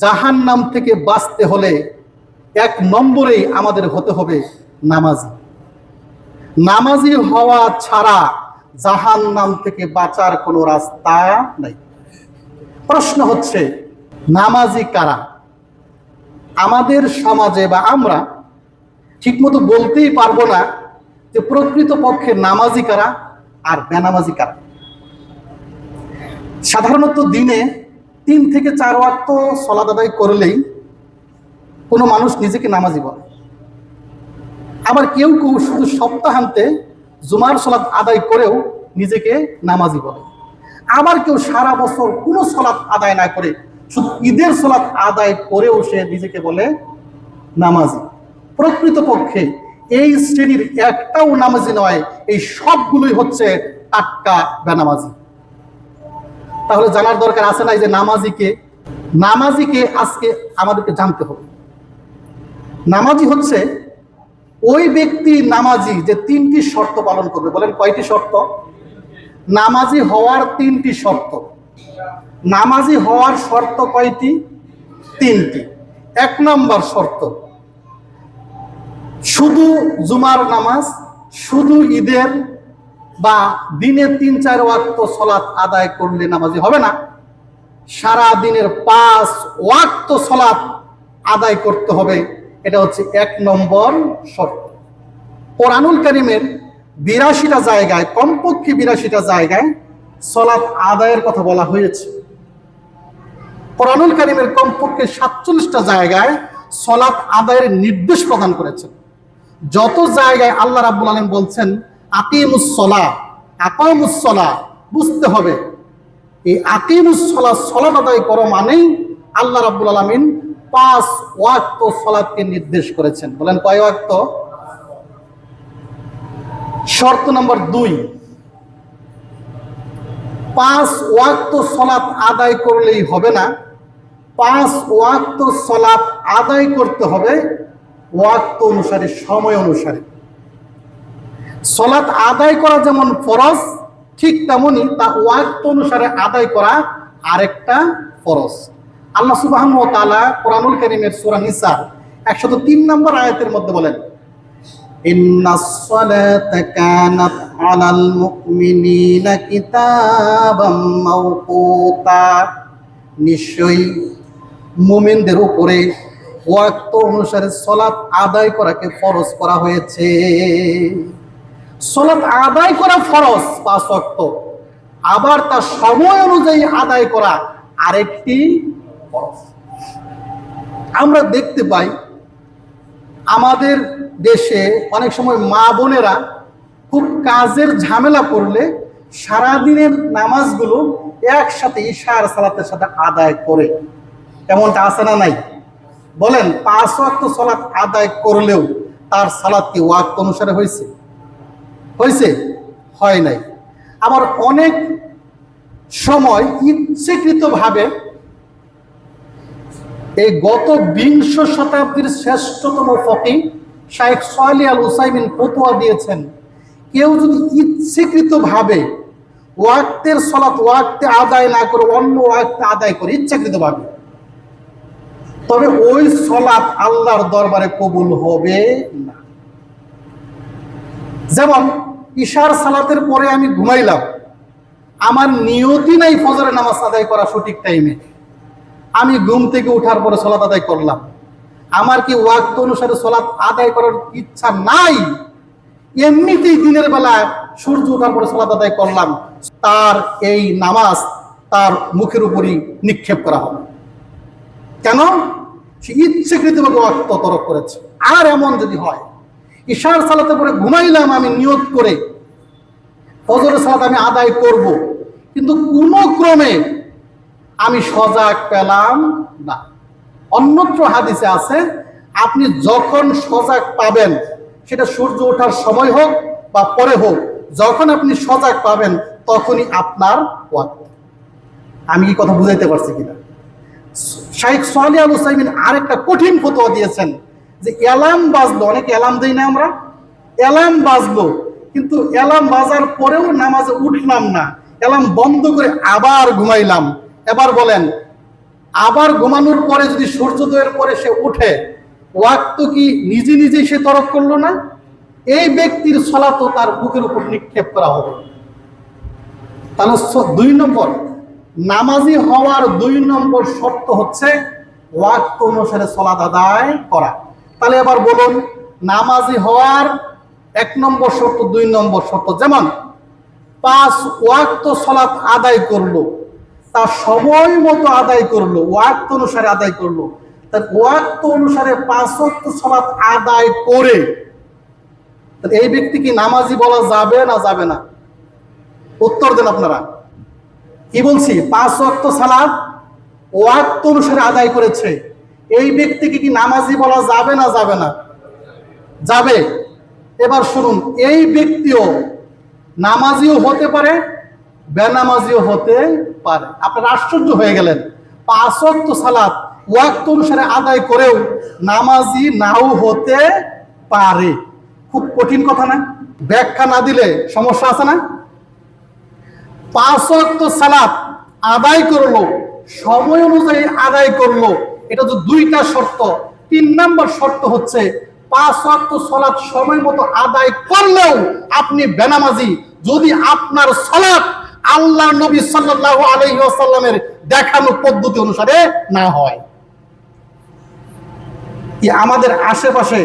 জাহান্নাম থেকে বাঁচতে হলে 1 নম্বরেই আমাদের হতে হবে নামাজি। নামাজি হওয়া ছাড়া জাহান্নাম থেকে বাঁচার কোনো রাস্তা নাই। প্রশ্ন হচ্ছে, নামাজি কারা? আমাদের সমাজে বা আমরা ঠিকমতো বলতেই পারবো না যে প্রকৃত পক্ষে নামাজি কারা আর বেনামাজি কারা। সাধারণত দিনে 3 থেকে 4 ওয়াক্ত সালাত আদায় করলেই কোনো মানুষ নিজেকে নামাজি বলে। আবার কেউ কেউ শুধু সপ্তাহান্তে জুমার সালাত আদায় করেও নিজেকে নামাজি বলে। আবার কেউ সারা বছর কোনো সালাত আদায় না করে শুধু ঈদের সালাত আদায় করেও সে নিজেকে বলে নামাজি। প্রকৃতপক্ষে এই শ্রেণীর একটাও নামাজি নয়, এই সবগুলোই হচ্ছে টাটকা বেনামাজি। তাহলে জানার দরকার আছে না যে নামাজিকে? নামাজিকে আজকে আমাদেরকে জানতে হবে। নামাজি হচ্ছে ওই ব্যক্তি নামাজি যে 3টি শর্ত পালন করবে। বলেন কয়টি শর্ত? নামাজি হওয়ার 3টি শর্ত। নামাজি হওয়ার শর্ত কয়টি? 3টি। 1 নম্বর শর্ত, শুধু জুমার নামাজ, শুধু ঈদের বা দিনে 3-4 ওয়াক্ত সালাত আদায় করলে নামাজি হবে না। সারা দিনের 5 ওয়াক্ত সালাত আদায় করতে হবে। এটা হচ্ছে 1 নম্বর শর্ত। কোরআনুল কারীমের 82টা জায়গায়, কমপক্ষে 82টা জায়গায় সালাত আদায়ের কথা বলা হয়েছে। কোরআনুল কারীমের কমপক্ষে 47টা জায়গায় সালাত আদায়ের নির্দেশ প্রদান করেছেন। যত জায়গায় আল্লাহ রাব্বুল আলামিন বলছেন আকিমুস সালাহ, আকামুস সালাহ, বুঝতে হবে এই আকিমুস সালাহ, সালাত আদায় করো মানেই আল্লাহ রাব্বুল আলামিন 5 ওয়াক্ত সালাতকে নির্দেশ করেছেন। বলেন কয় ওয়াক্ত? শর্ত নম্বর 2, 5 ওয়াক্ত সালাত আদায় করলেই হবে না, 5 ওয়াক্ত সালাত আদায় করতে হবে ওয়াক্ত অনুসারে, সময় অনুসারে। সালাত আদায় করা যেমন ফরজ, ঠিক তেমনই তা ওয়াক্ত অনুসারে আদায় করা আরেকটা ফরজ। আল্লাহ সুবহানাহু ওয়া তাআলা কোরআনুল কারীমের সূরা নিসা 103 নম্বর আয়াতের মধ্যে বলেন, ইন্নাস সালাতা কানাত আলাল মুমিনিনা কিতাবাম মাওকুতা, নিশ্চয়ই মুমিনদের উপরে ওয়াক্ত অনুসারে সালাত আদায় করাকে ফরজ করা হয়েছে। সালাত আদায় করা ফরজ 5 ওয়াক্ত, আবার তার সময় অনুযায়ী আদায় করা আরেকটি ফরজ। আমরা দেখতে পাই আমাদের দেশে অনেক সময় মা বোনেরা খুব কাজের ঝামেলা পড়লে সারাদিনের নামাজগুলো একসাথে ইশার সালাতের সাথে আদায় করে। এমনটা আছে না নাই? বলেন 5 ওয়াক্ত সালাত আদায় করলেও তার সালাত কি ওয়াক্ত অনুসারে হয়েছে? হয়েছে? হয় নাই। আবার অনেক সময় ইচ্ছাকৃতভাবে এই গত 20 শতাব্দীর শ্রেষ্ঠতম ফকিহ শাইখ সালেহ আল উসাইমিন ফতোয়া দিয়েছেন, কেউ যদি ইচ্ছাকৃতভাবে ওয়াক্তের সালাত ওয়াক্তে আদায় না করে অন্য ওয়াক্তে আদায় করে ইচ্ছাকৃতভাবে, তবে ওই সালাত আল্লাহর দরবারে কবুল হবে না। যেমন ইশার সালাতের পরে আমি ঘুমাইলাম, আমার নিয়তি নাই ফজরের নামাজ আদায় করা সঠিক টাইমে, আমি ঘুম থেকে ওঠার পরে সালাত আদায় করলাম, আমার কি ওয়াক্ত অনুসারে সালাত আদায় করার ইচ্ছা নাই, এমনিতেই দিনের বেলায় সূর্য ওঠার পরে সালাত আদায় করলাম, তার এই নামাজ তার মুখের উপরই নিক্ষেপ করা হবে। কেন? সে ইচ্ছাকৃতভাবে ওয়াক্ত তরক করেছে। আর এমন যদি হয় ইশার সালাতের পরে ঘুমাইলাম আমি নিয়ত করে ফজরের সালাত আমি আদায় করব, কিন্তু কোনো ক্রমে আমি সজাগ পেলাম না। অন্যত্র হাদিসে আছে আপনি যখন সজাগ পাবেন, সেটা সূর্য ওঠার সময় হোক বা পরে হোক, যখন আপনি সজাগ পাবেন তখনই আপনার ওয়াক্ত। আমি কি কথা বুঝাইতে পারছি কিনা? শাইখ সালেহ আল উসাইমিন আরেকটা কঠিন ফতোয়া দিয়েছেন যে অ্যালার্ম বাজলো, অনেকে অ্যালার্ম দেই না আমরা, অ্যালার্ম বাজলো কিন্তু অ্যালার্ম বাজার পরেও নামাজে উঠলাম না, অ্যালার্ম বন্ধ করে আবার ঘুমাইলাম। এবার বলেন আবার ঘুমানোর পরে যদি সূর্যোদয়ের পরে সে উঠে, ওয়াক্ত কি নিজে নিজেই সে তরক করলো না? এই ব্যক্তির সালাতও তার বুকের উপর নিক্ষেপ করা হবে। তাহলে 2 নম্বর, নামাজি হওয়ার 2 নম্বর শর্ত হচ্ছে ওয়াক্ত অনুসারে সালাত আদায় করা। তাহলে এবার বলুন, নামাজি হওয়ার 1 নম্বর শর্ত, 2 নম্বর শর্ত। যেমন 5 ওয়াক্ত সালাত আদায় করলো, তার সময় মতো আদায় করলো, ওয়াক্ত অনুসারে আদায় করলো। তার ওয়াক্ত অনুসারে 5 ওয়াক্ত সালাত আদায় করে এই ব্যক্তি কি নামাজি বলা যাবে না যাবে না? উত্তর দেন আপনারা। কি বলছি? 5 ওয়াক্ত সালাত ওয়াক্ত অনুসারে আদায় করেছে, এই ব্যক্তিকে কি নামাজি বলা যাবে না যাবে না? যাবে। এবার শুনুন, এই ব্যক্তিও নামাজিও হতে পারে, বেনামাজিও হতে পারে। আপনারা আশ্চর্য হয়ে গেলেন, 5 ওয়াক্ত সালাত ওয়াক্ত অনুসারে আদায় করেও নামাজি নাও হতে পারে। খুব কঠিন কথা না? ব্যাখ্যা না দিলে সমস্যা আছে না? 5 ওয়াক্ত সালাত আদায় করলো, সময় অনুযায়ী আদায় করলো, এটা তো 2টা শর্ত। 3 নম্বর শর্ত হচ্ছে 5 ওয়াক্ত সালাত সময় মতো আদায় করলেও আপনি বেনামাজি, যদি আপনার সালাত আল্লাহ নবী সাল্লাল্লাহু আলাইহি ওয়াসাল্লামের দেখানো পদ্ধতি অনুসারে না হয়। কি আমাদের আশেপাশে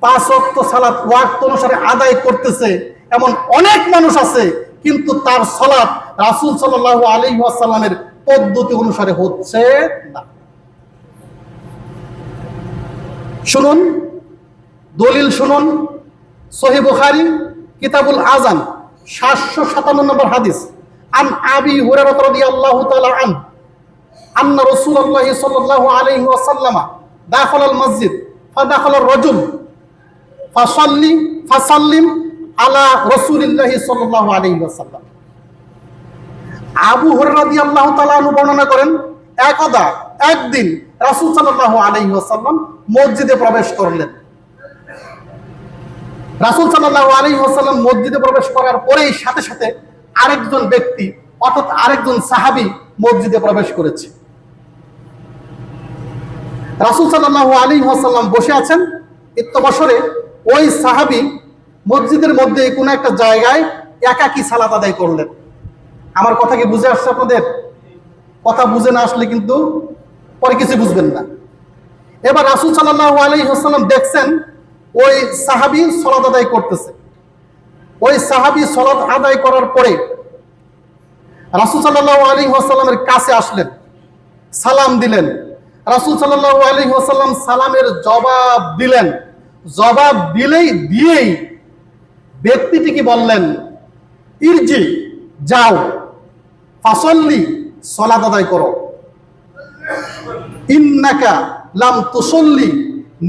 5 ওয়াক্ত সালাত ওয়াক্ত অনুসারে আদায় করতেছে এমন অনেক মানুষ আছে, কিন্তু তার সালাত রাসূল সাল্লাল্লাহু আলাইহি ওয়াসাল্লামের পদ্ধতি অনুসারে হচ্ছে না। শুনুন, দলিল শুনুন, সহিহ বুখারী কিতাবুল আযান 757 নম্বর হাদিস, আন আবি হুরায়রা রাদিয়াল্লাহু তাআলা আন আন্না রাসূলুল্লাহ সাল্লাল্লাহু আলাইহি ওয়াসাল্লাম দাখালাল মসজিদ ফাদাখালার রাজুল ফাসাল্লিম আলা রাসূলিল্লাহি সাল্লাল্লাহু আলাইহি ওয়াসাল্লাম। আবু হুরায়রা রাদিয়াল্লাহু তাআলা আনহু বর্ণনা করেন, একদিন রাসূল সাল্লাল্লাহু আলাইহি ওয়াসাল্লাম মসজিদে প্রবেশ করলেন। রাসূল সাল্লাল্লাহু আলাইহি ওয়াসাল্লাম মসজিদে প্রবেশ করার পরেই সাথে সাথে আরেকজন ব্যক্তি অর্থাৎ আরেকজন সাহাবী মসজিদে প্রবেশ করেছে। রাসূল সাল্লাল্লাহু আলাইহি ওয়াসাল্লাম বসে আছেন, ইত্তবসরে ওই সাহাবী মসজিদের মধ্যে কোনো একটা জায়গায় একাকী সালাত আদায় করলেন। আমার কথা কি বুঝে আসছে আপনাদের? কথা বুঝে না আসলে কিন্তু পরে কিছু বুঝবেন না। এবার রাসূল সাল্লাল্লাহু আলাইহি ওয়াসাল্লাম দেখছেন ওই সাহাবী সালাত আদায় করতেছে। ওই সাহাবী সালাত আদায় করার পরে রাসূল সাল্লাল্লাহু আলাইহি ওয়াসাল্লামের কাছে আসলেন, সালাম দিলেন। রাসূল সাল্লাল্লাহু আলাইহি ওয়াসাল্লাম সালামের জবাব দিলেন। জবাব দিয়েই ব্যক্তিটি কি বললেন? ইরজি, যাও, ফাসল্লি, সালাত আদায় করো। ইন্নাকা লাম তুসল্লি,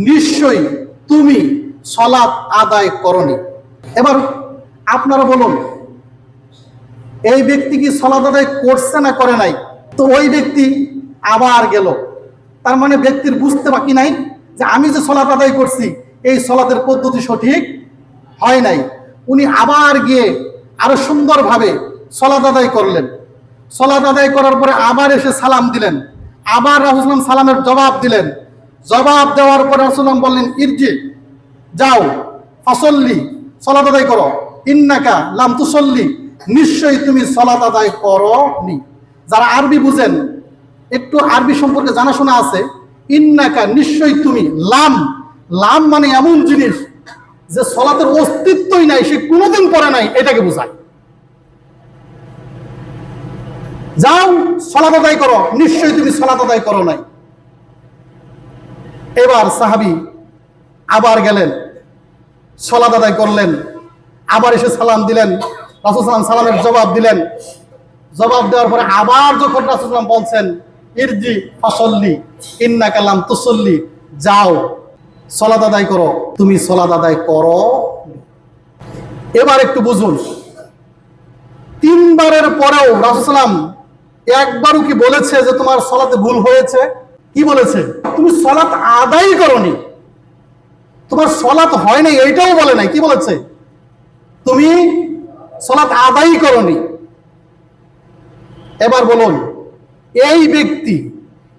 নিশ্চয়ই তুমি সালাত আদায় করনি। এবার আপনারা বলুন, এই ব্যক্তি কি সালাত আদায় করছে না করে নাই? তো ওই ব্যক্তি আবার গেল, তার মানে ব্যক্তির বুঝতে বাকি নাই যে আমি যে সালাত আদায় করছি এই সালাতের পদ্ধতি সঠিক হয় নাই। উনি আবার গিয়ে আরো সুন্দরভাবে সালাত আদায় করলেন। সালাত আদায় করার পরে আবার এসে সালাম দিলেন। আবার রাসূল সালামের জবাব দিলেন। জবাব দেওয়ার পরে রাসূল বললেন, ইরজি, যাও, ফাসল্লি, সালাত আদায় করো। ইন্নাকা লাম তুসল্লি, নিশ্চয়ই তুমি সালাত আদায় করোনি। যারা আরবি বুঝেন, একটু আরবি সম্পর্কে জানাশোনা আছে, ইন্নাকা, নিশ্চয়ই তুমি, লাম, লাম মানে এমন জিনিস যে সালাতের অস্তিত্বই নাই, সে কোনোদিন পড়ে নাই, এটাকে বোঝায়। যাও, সালাত আদায় করো, নিশ্চয়ই তুমি সালাত আদায় করো নাই। এবার সাহাবী আবার গেলেন, সালাত আদায় করলেন, আবার এসে সালাম দিলেন। রাসূল সালামের জবাব দিলেন। জবাব দেওয়ার পরে আবার যখন রাসূল বলছেন, ইরজি ফাসল্লি ইন্নাকা লাম তুসল্লি, যাও, সালাত আদায় করো, তুমি সালাত আদায় করো। এবার একটু বুঝুন, 3 বারের পরেও রাসূল একবারও কি বলেছে যে তোমার সালাতে ভুল হয়েছে? কি বলেছে? তুমি সালাত আদায় করোনি, তোমার সালাত হয় নাই, এইটাও বলে নাই। কি বলেছে? তুমি সালাত আদায় করোনি। এবার বলুন, এই ব্যক্তি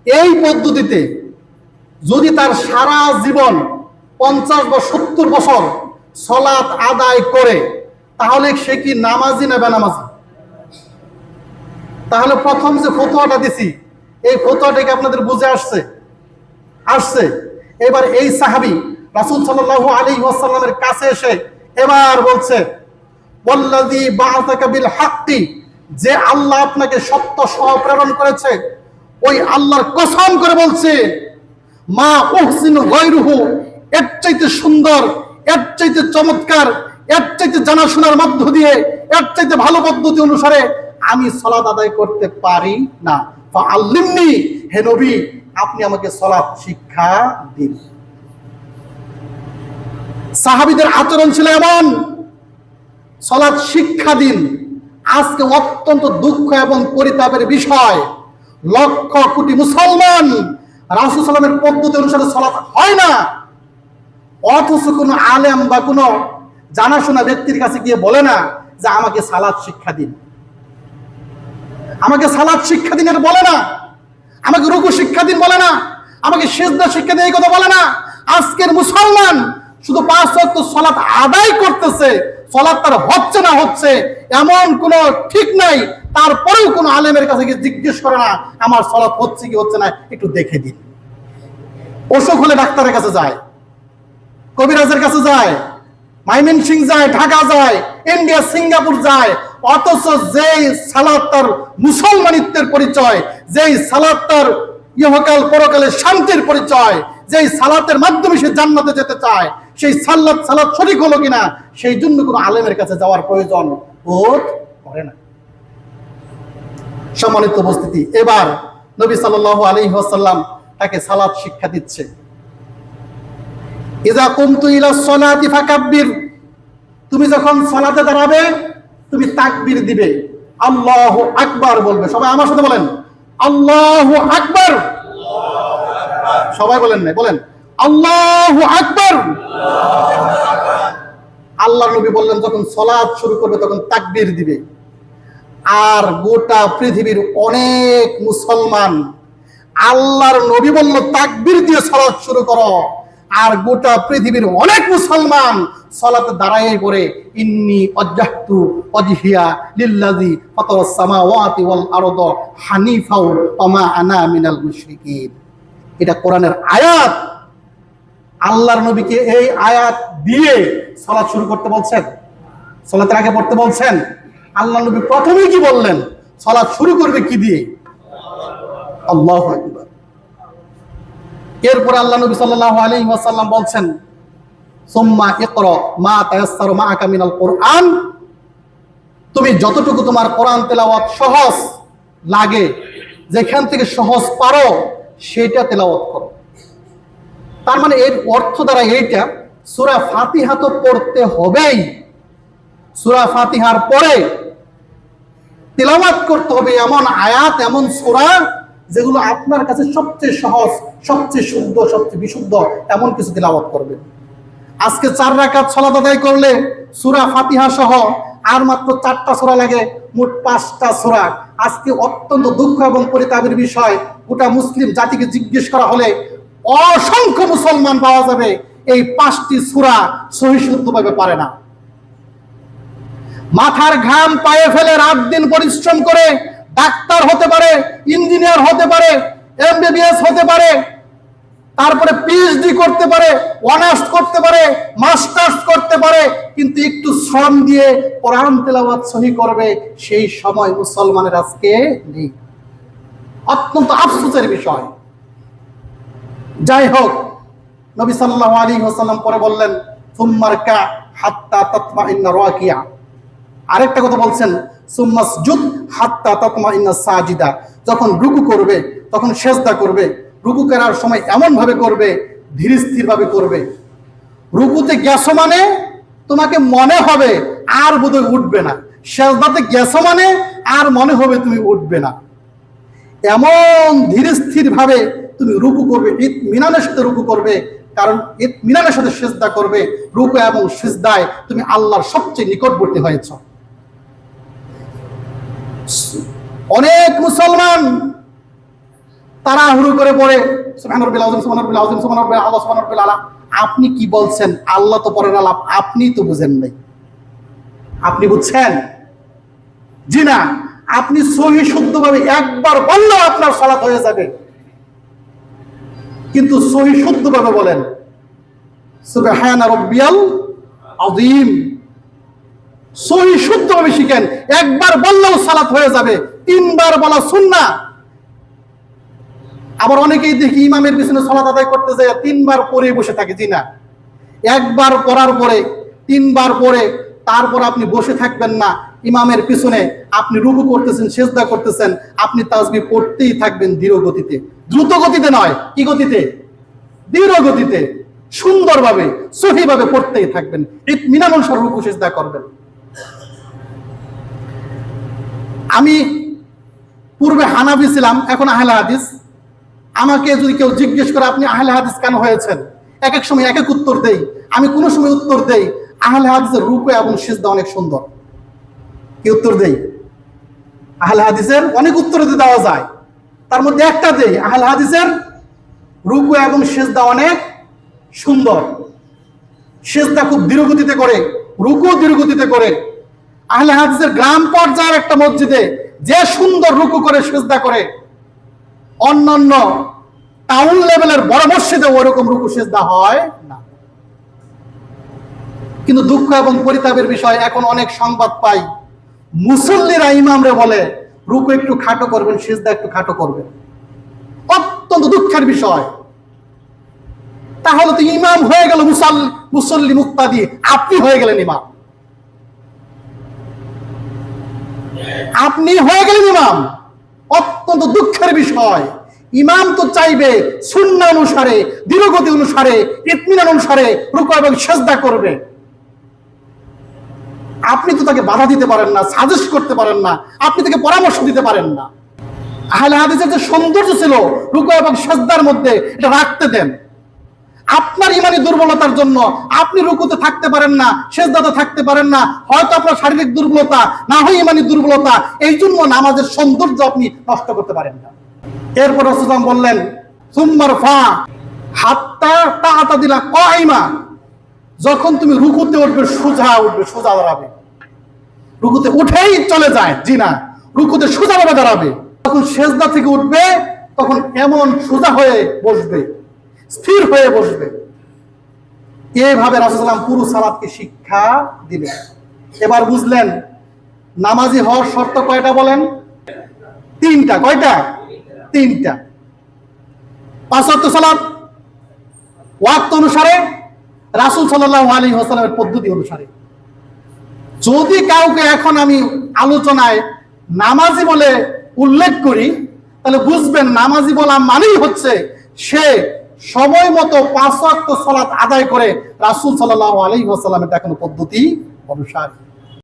এই পদ্ধতিতে যদি তার সারা জীবন 50 বা 70 বছর সালাত আদায় করে, তাহলে সে কি নামাজি না বেনামাজি? তাহলে প্রথম যে ফতোয়াটা দিছি, এই ফতোয়াটাকে আপনাদের বুঝে আসছে। এবার এই সাহাবী রাসূল সাল্লাল্লাহু আলাইহি ওয়াসাল্লামের কাছে এসে এবার বলছে, ওয়াল্লাযী বাআসাকা বিল হাক্কি, যে আল্লাহ আপনাকে সত্য সহ প্রেরণ করেছে, ওই আল্লাহর কসম করে বলছে, মা উহসিনু গায়রুহু, এর চাইতে সুন্দর, এর চাইতে চমৎকার, এর চাইতে জানাশোনার মধ্য দিয়ে, এর চাইতে ভালো পদ্ধতি অনুসারে আমি সালাত আদায় করতে পারি না। ফাআল্লিমনি, হে নবী আপনি আমাকে সালাত শিক্ষা দিন। সাহাবীদের আচরণ ছিল এমন, সালাত শিক্ষা দিন। আজকে অত্যন্ত দুঃখ এবং পরিতাপের বিষয়, লক্ষ কোটি মুসলমান রাসূল সাল্লামের পদ্ধতি অনুসারে সালাত হয় না, অথচ কোনো আলেম বা কোনো জানাশোনা ব্যক্তির কাছে গিয়ে বলে না যে আমাকে সালাত শিক্ষা দিন, আমাকে সালাত শিক্ষা দিন, এটা বলে না। আমাকে রুকু শিক্ষা দিন বলে না, আমাকে সিজদা শিক্ষা দিন এই কথা বলে না। আজকের মুসলমান শুধু 5 ওয়াক্ত সালাত আদায় করতেছে, সালাত তার হচ্ছে না হচ্ছে এমন কোনো ঠিক নাই, তারপরেও কোনো আলেমের কাছে গিয়ে জিজ্ঞেস করে না আমার সালাত হচ্ছে কি হচ্ছে না একটু দেখে দিন। অসুখ হলে ডাক্তারের কাছে যায়, কবিরাজের কাছে যায়, ময়মনসিং যায়, ঢাকা যায়, ইন্ডিয়া, সিঙ্গাপুর যায়, অথচ যেই সালাত তার মুসলমানিত্বের পরিচয়, যেই সালাত তার ইহকাল পরকালের শান্তির পরিচয়, যেই সালাতের মাধ্যমে সে জান্নাতে যেতে চায়, সেই সালাত সঠিক হলো কিনা সেই জন্য কোনো আলেমের কাছে যাওয়ার প্রয়োজন বোধ করে না। সম্মানিত উপস্থিতি, এবার নবী সাল্লাল্লাহু আলাইহি ওয়াসাল্লাম তাকে সালাত শিক্ষা দিচ্ছে। ইযা কুমতু ইলা সলাতি ফাকাব্বির, তুমি যখন সালাতে দাঁড়াবে তুমি তাকবীর দিবে, আল্লাহু আকবার বলবে। সবাই আমার সাথে বলেন আল্লাহু আকবার। সবাই বলেন না, বলেন আল্লাহু আকবার। আল্লাহর নবী বললেন যখন সালাত শুরু করবে তখন তাকবীর দিবে। আর গোটা পৃথিবীর অনেক মুসলমান, আল্লাহর নবী বলল তাকবীর দিয়ে সালাত শুরু করো, আর গোটা পৃথিবীর অনেক মুসলমান সালাতে দাঁড়ায় পড়ে ইন্নী ওয়াজ্জাহতু ওয়াজহিয়া লিল্লাযী ফাতারাস সামাওয়াতি ওয়াল আরদা হানিফা ওয়া মা আনা মিনাল মুশরিকিন। এটা কোরআনের আয়াত। আল্লাহর নবীকে এই আয়াত দিয়ে সালাত শুরু করতে বলছেন, সালাতের আগে পড়তে বলছেন। আল্লাহর নবী প্রথমেই কি বললেন? সালাত শুরু করবে কি দিয়ে? আল্লাহু আকবার। এরপর আল্লাহ নবী সাল্লাল্লাহু আলাইহি ওয়াসাল্লাম বলছেন, সুম্মা ইকরা মা তায়াসসারা মাআকা মিনাল কুরআন, তুমি যতটুকু তোমার কোরআন তেলাওয়াত সহজ লাগে, যেখান থেকে সহজ পারো সেটা তেলাওয়াত করো। তার মানে এর অর্থ দ্বারা এইটা, সূরা ফাতিহা তো পড়তে হবেই, সূরা ফাতিহার পরে তেলাওয়াত করতে হবে এমন আয়াত, এমন সূরা যেগুলো আপনার কাছে সবচেয়ে সহজ, সবচেয়ে শুদ্ধ, সবচেয়ে বিশুদ্ধ, এমন কিছু তেলাওয়াত করবেন। আজকে 4 রাকাত সালাত আদায় করলে সূরা ফাতিহা সহ আর মাত্র 4টা সূরা লাগে, মোট 5টা সূরা। আজকে অত্যন্ত দুঃখ এবং পরিতাপের বিষয়, গোটা মুসলিম জাতিকে জিজ্ঞেস করা হলে অসংখ্য মুসলমান পাওয়া যাবে এই 5টি সূরা সহিষ্ণুভাবে পারে না। মাথার ঘাম পায়ে ফেলে রাত দিন পরিশ্রম করে ডাক্তার হতে পারে, ইঞ্জিনিয়ার হতে পারে, এমবিবিএস হতে পারে, তারপরে পিএইচডি করতে পারে, অনার্স করতে পারে, মাস্টার্স করতে পারে, কিন্তু একটু শ্রম দিয়ে কোরআন তেলাওয়াত সহি করবে সেই সময় মুসলমানের আজকে নেই। অত্যন্ত আফসোসের বিষয়। যাই হোক, নবী সাল্লাল্লাহু আলাইহি ওয়াসাল্লাম পরে বললেন, সুম্মারকা হাত্তা তাতমাইন্না রাকিয়া। আরেকটা কথা বলছেন, সুম্মাসজুদ হাত্তা তাতমাইন্না সাজিদা। যখন রুকু করবে তখন সিজদা করবে, রুকু করার সময় এমন ভাবে করবে, ধীর স্থির ভাবে করবে। রুকুতে গেছো মানে তোমাকে মনে হবে আর বোধহয় উঠবে না, সিজদাতে গেছো মানে আর মনে হবে তুমি উঠবে না। এমন ধীর স্থির ভাবে তুমি রুকু করবে, ইতমিনানের সাথে রুকু করবে, কারণ ইতমিনানের সাথে সিজদা করবে। রুকু এবং সিজদায় তুমি আল্লাহর সবচেয়ে নিকটবর্তী হয়েছ। অনেক মুসলমান তাড়াহুড়ো করে পড়ে সুবহান রাব্বিল আযীম, সুবহান রাব্বিল আযীম, সুবহান রাব্বিল আলা, সুবহান রাব্বিল আলা। আপনি কি বলছেন? আল্লাহ তো পরের আলাপ, আপনিই তো বুঝেন নাই। আপনি বুঝছেন? জি না, আপনি সহি শুদ্ধভাবে একবার বললেও আপনার সালাত হয়ে যাবে, কিন্তু সহি শুদ্ধভাবে বলেন সুবহান রাব্বিয়াল আযীম। সহি শুদ্ধভাবে শিখেন, একবার বললেও সালাত হয়ে যাবে, তিনবার বলা সুন্নাহ। আবার অনেকেই দেখি ইমামের পিছনে সালাত আদায় করতে যায় তিনবার পরে বসে থাকে। জি না, একবার পড়ার পরে তিনবার পরে তারপর আপনি বসে থাকবেন না ইমামের পিছনে, আপনি রুকু করতেছেন, সিজদা করতেছেন, আপনি তাসবিহ পড়তেই থাকবেন ধীর গতিতে, দ্রুত গতিতে নয়। কি গতিতে? ধীর গতিতে, সুন্দরভাবে সহিভাবে পড়তেই থাকবেন, ইতমিনান অনুসারে রুকু সিজদা করবেন। আমি পূর্বে হানাফি ছিলাম, এখন আহলে হাদিস। আমাকে যদি কেউ জিজ্ঞেস করে আপনি আহলে হাদিস কেন হয়েছেন, এক এক সময় এক এক উত্তর দেই। আমি কোনো সময় উত্তর দেই আহলে হাদিসের রুকু এবং সিজদা অনেক সুন্দর। কি উত্তর দেই? আহলে হাদিসের অনেক উত্তর দেওয়া যায়, তার মধ্যে একটা দেই, আহলে হাদিসের রুকু এবং সিজদা অনেক সুন্দর। সিজদা খুব ধীর গতিতে করে, রুকু ধীর গতিতে করে। আহলে হাদিসের গ্রাম পর্যায়ের একটা মসজিদে যে সুন্দর রুকু করে সিজদা করে, অন্যান্য টাউন লেভেলের বড় মসজিদে ওরকম রুকু সিজদা হয় না। কিন্তু দুঃখ এবং পরিতাপের বিষয়, এখন অনেক সংবাদ পাই মুসল্লিরা ইমামরে বলে রুকু একটু খাটো করবেন, সিজদা একটু খাটো করবেন। অত্যন্ত দুঃখের বিষয়। তাহলে তো ইমাম হয়ে গেল মুসল্লি মুক্তাদি, আপনি হয়ে গেলেন ইমাম, আপনি হয়ে গেলেন ইমাম। অত্যন্ত দুঃখের বিষয়। ইমাম তো চাইবে সুন্নাহ অনুসারে, ধীরগতি অনুসারে, ইতমিনান অনুসারে রুকু এবং সিজদা করবে। আপনি তো তাকে বাধা দিতে পারেন না, সাজেস্ট করতে পারেন না, আপনি তাকে পরামর্শ দিতে পারেন না। আহলে হাদিসের যে সৌন্দর্য ছিল রুকু এবং সিজদার মধ্যে, এটা রাখতে দেন। আপনার ইমানি দুর্বলতার জন্য আপনি রুকুতে থাকতে পারেন না, সিজদাতে থাকতে পারেন না, হয়তো আপনার শারীরিক দুর্বলতা, না হয় ইমানি দুর্বলতা, এই জন্য নামাজের সৌন্দর্য আপনি নষ্ট করতে পারেন না। এরপর রাসূলুল্লাহ বললেন সুম্মার ফা হাত্তা তাআতাদিলা কাইমা, যখন তুমি রুকুতে উঠবে সোজা উঠবে, সোজা দাঁড়াবে। রুকুতে উঠেই চলে যায়, জি না, রুকুতে সোজাভাবে দাঁড়াবে। যখন সিজদা থেকে উঠবে তখন এমন সোজা হয়ে বসবে, স্থির হয়ে বসবে। এইভাবে রাসূলুল্লাহ পুরো সালাতকে শিক্ষা দিলেন। এবার বুঝলেন নামাজি হওয়ার শর্ত কয়টা বলেন? তিনটা। কয়টা? তিনটা। 5 ওয়াক্ত সালাত ওয়াক্ত অনুসারে, রাসূল সাল্লাল্লাহু আলাইহি ওয়াসাল্লামের পদ্ধতি অনুসারে। যদি কাউকে এখন আমি আলোচনায় নামাজি বলে উল্লেখ করি, তাহলে বুঝবেন নামাজি বলা মানেই হচ্ছে সে সময় মতো 5 ওয়াক্ত সালাত আদায় করে রাসূল সাল্লাল্লাহু আলাইহি ওয়াসাল্লামের দেখানো পদ্ধতি অনুসারে।